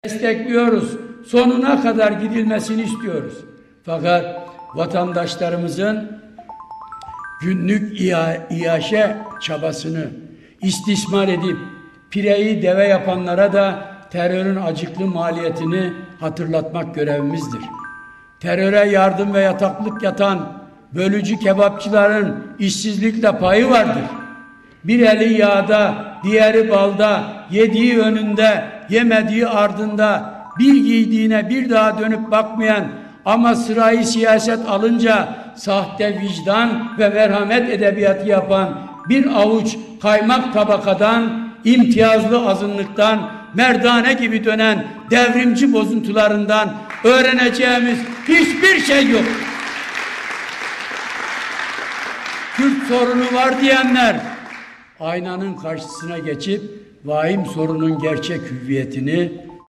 destekliyoruz. Sonuna kadar gidilmesini istiyoruz. Fakat vatandaşlarımızın günlük iaşe çabasını istismar edip pireyi deve yapanlara da terörün acıklı maliyetini hatırlatmak görevimizdir. Teröre yardım ve yataklık yatan bölücü kebapçıların işsizlikle payı vardır. Bir eli yağda, diğeri balda, yediği önünde, yemediği ardında, bir giydiğine bir daha dönüp bakmayan ama sırayı siyaset alınca sahte vicdan ve merhamet edebiyatı yapan bir avuç kaymak tabakadan, imtiyazlı azınlıktan, merdane gibi dönen devrimci bozuntularından öğreneceğimiz hiçbir şey yok. Kürt sorunu var diyenler aynanın karşısına geçip vahim sorunun gerçek hüviyetini